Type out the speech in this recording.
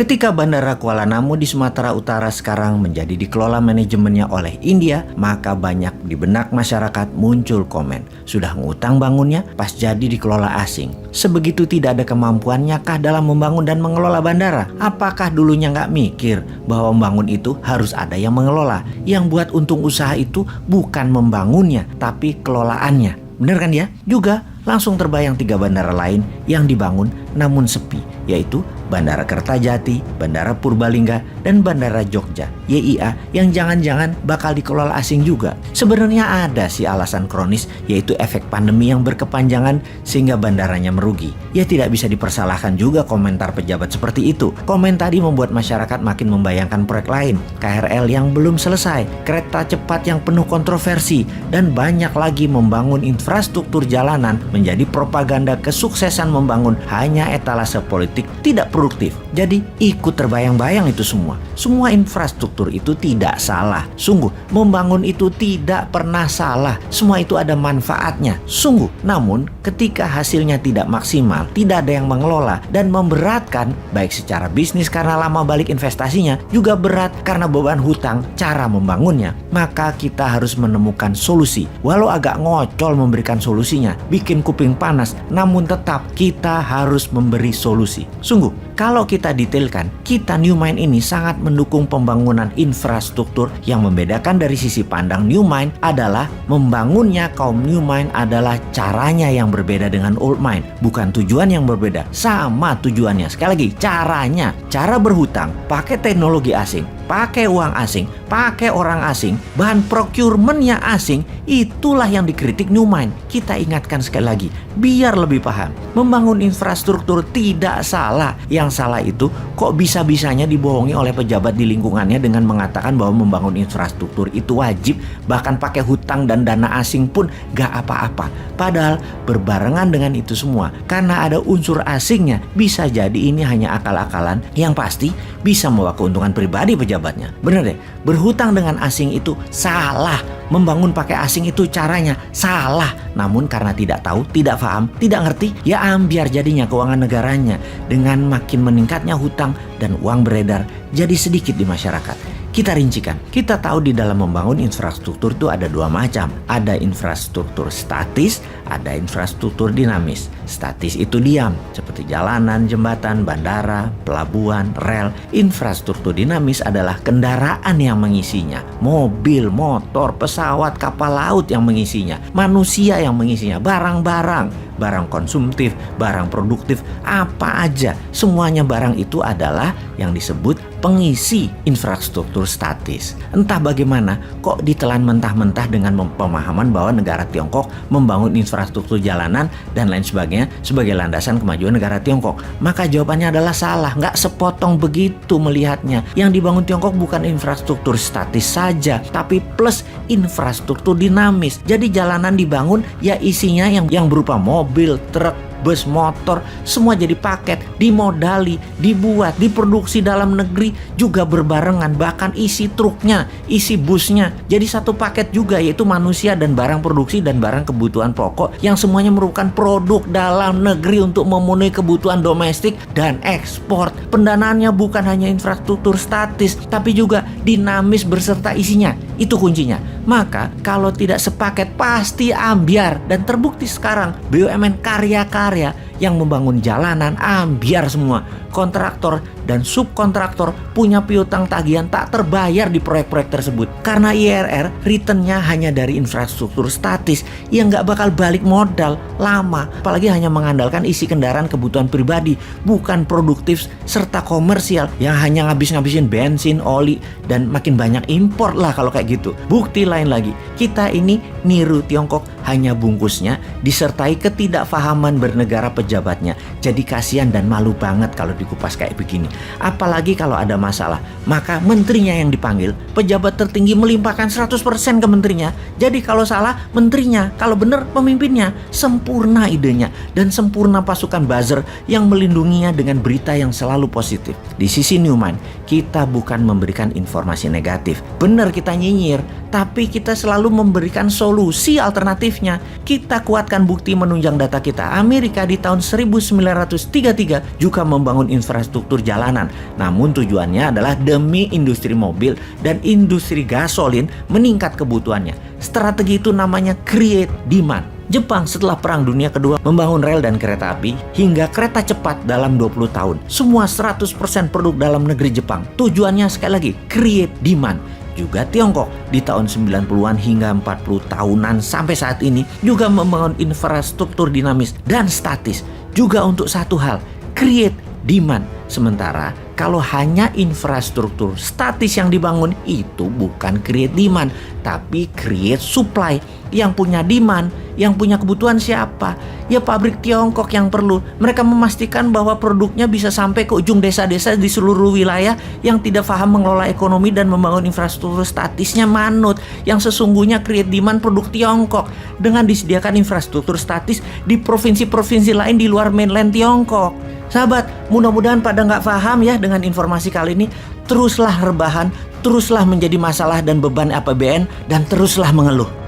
Ketika Bandara Kuala Namu di Sumatera Utara sekarang menjadi dikelola manajemennya oleh India, maka banyak di benak masyarakat muncul komen, sudah ngutang bangunnya pas jadi dikelola asing. Sebegitu tidak ada kemampuannya kah dalam membangun dan mengelola bandara? Apakah dulunya nggak mikir bahwa membangun itu harus ada yang mengelola? Yang buat untung usaha itu bukan membangunnya, tapi kelolaannya. Bener kan ya? Juga langsung terbayang 3 bandara lain yang dibangun namun sepi, yaitu Bandara Kertajati, Bandara Purbalingga, dan Bandara Jogja, YIA, yang jangan-jangan bakal dikelola asing juga. Sebenarnya ada sih alasan kronis, yaitu efek pandemi yang berkepanjangan sehingga bandaranya merugi. Ya tidak bisa dipersalahkan juga komentar pejabat seperti itu. Komen tadi membuat masyarakat makin membayangkan proyek lain, KRL yang belum selesai, kereta cepat yang penuh kontroversi, dan banyak lagi membangun infrastruktur jalanan menjadi propaganda kesuksesan membangun hanya etalase politik tidak produktif. Jadi ikut terbayang-bayang itu semua. Semua infrastruktur itu tidak salah. Sungguh, membangun itu tidak pernah salah. Semua itu ada manfaatnya. Sungguh. Namun, ketika hasilnya tidak maksimal, tidak ada yang mengelola, dan memberatkan, baik secara bisnis karena lama balik investasinya, juga berat karena beban hutang cara membangunnya, maka kita harus menemukan solusi. Walau agak ngocol memberikan solusinya, bikin kuping panas, namun tetap kita harus memberi solusi. Sungguh, kalau kita detailkan, kita New Mind ini sangat mendukung pembangunan infrastruktur. Yang membedakan dari sisi pandang New Mind adalah membangunnya kaum New Mind adalah caranya yang berbeda dengan Old Mind. Bukan tujuan yang berbeda, sama tujuannya. Sekali lagi, caranya. Cara berhutang, pakai teknologi asing, pakai uang asing, pakai orang asing, bahan procurementnya asing, itulah yang dikritik New Mind. Kita ingatkan sekali lagi, biar lebih paham. Membangun infrastruktur tidak salah. Yang salah itu kok bisa-bisanya dibohongi oleh pejabat di lingkungannya dengan mengatakan bahwa membangun infrastruktur itu wajib, bahkan pakai hutang dan dana asing pun gak apa-apa. Padahal berbarengan dengan itu semua, karena ada unsur asingnya, bisa jadi ini hanya akal-akalan yang pasti bisa membawa keuntungan pribadi pejabatnya. Bener deh, berhutang dengan asing itu salah. Membangun pakai asing itu caranya salah. Namun karena tidak tahu, tidak paham, tidak ngerti, ya ambiar jadinya keuangan negaranya. Dengan makin meningkatnya hutang dan uang beredar jadi sedikit di masyarakat. Kita rincikan, kita tahu di dalam membangun infrastruktur itu ada 2 macam. Ada infrastruktur statis, ada infrastruktur dinamis. Statis itu diam, seperti jalanan, jembatan, bandara, pelabuhan, rel. Infrastruktur dinamis adalah kendaraan yang mengisinya. Mobil, motor, pesawat, kapal laut yang mengisinya. Manusia yang mengisinya, barang-barang. Barang konsumtif, barang produktif, apa aja. Semuanya barang itu adalah yang disebut pengisi infrastruktur statis. Entah bagaimana kok ditelan mentah-mentah dengan pemahaman bahwa negara Tiongkok membangun infrastruktur jalanan dan lain sebagainya sebagai landasan kemajuan negara Tiongkok. Maka jawabannya adalah salah, nggak sepotong begitu melihatnya. Yang dibangun Tiongkok bukan infrastruktur statis saja, tapi plus infrastruktur dinamis. Jadi jalanan dibangun ya isinya yang berupa mobil, truk, bus, motor, semua jadi paket, dimodali, dibuat, diproduksi dalam negeri juga berbarengan, bahkan isi truknya, isi busnya jadi satu paket juga, yaitu manusia dan barang produksi dan barang kebutuhan pokok yang semuanya merupakan produk dalam negeri untuk memenuhi kebutuhan domestik dan ekspor. Pendanaannya bukan hanya infrastruktur statis, tapi juga dinamis berserta isinya. Itu kuncinya. Maka kalau tidak sepaket pasti ambiar, dan terbukti sekarang BUMN karya-karya yang membangun jalanan ambiar semua. Kontraktor dan subkontraktor punya piutang tagihan tak terbayar di proyek-proyek tersebut. Karena IRR returnnya hanya dari infrastruktur statis yang gak bakal balik modal lama. Apalagi hanya mengandalkan isi kendaraan kebutuhan pribadi, bukan produktif serta komersial yang hanya ngabis-ngabisin bensin, oli, dan makin banyak impor lah kalau kayak gitu. Bukti lain lagi, kita ini niru Tiongkok hanya bungkusnya disertai ketidakfahaman bernegara pejabatnya. Jadi kasihan dan malu banget kalau dikupas kayak begini. Apalagi kalau ada masalah, maka menterinya yang dipanggil, pejabat tertinggi melimpahkan 100% ke menterinya. Jadi kalau salah menterinya, kalau benar pemimpinnya. Sempurna idenya dan sempurna pasukan buzzer yang melindunginya dengan berita yang selalu positif. Di sisi New Mind, kita bukan memberikan informasi negatif. Benar kita nyinyir, tapi kita selalu memberikan solusi alternatifnya. Kita kuatkan bukti menunjang data kita. Amerika di tahun tahun 1933 juga membangun infrastruktur jalanan. Namun tujuannya adalah demi industri mobil dan industri gasolin meningkat kebutuhannya. Strategi itu namanya create demand. Jepang setelah Perang Dunia Kedua membangun rel dan kereta api hingga kereta cepat dalam 20 tahun. Semua 100% produk dalam negeri Jepang. Tujuannya sekali lagi, create demand. Juga Tiongkok di tahun 90-an hingga 40 tahunan sampai saat ini juga membangun infrastruktur dinamis dan statis. Juga untuk satu hal, create demand. Sementara kalau hanya infrastruktur statis yang dibangun itu bukan create demand, tapi create supply. Yang punya demand, yang punya kebutuhan siapa? Ya pabrik Tiongkok yang perlu. Mereka memastikan bahwa produknya bisa sampai ke ujung desa-desa di seluruh wilayah. Yang tidak paham mengelola ekonomi dan membangun infrastruktur statisnya manut. Yang sesungguhnya create demand produk Tiongkok dengan disediakan infrastruktur statis di provinsi-provinsi lain di luar mainland Tiongkok. Sahabat, mudah-mudahan pada nggak paham ya dengan informasi kali ini. Teruslah rebahan, teruslah menjadi masalah dan beban APBN, dan teruslah mengeluh.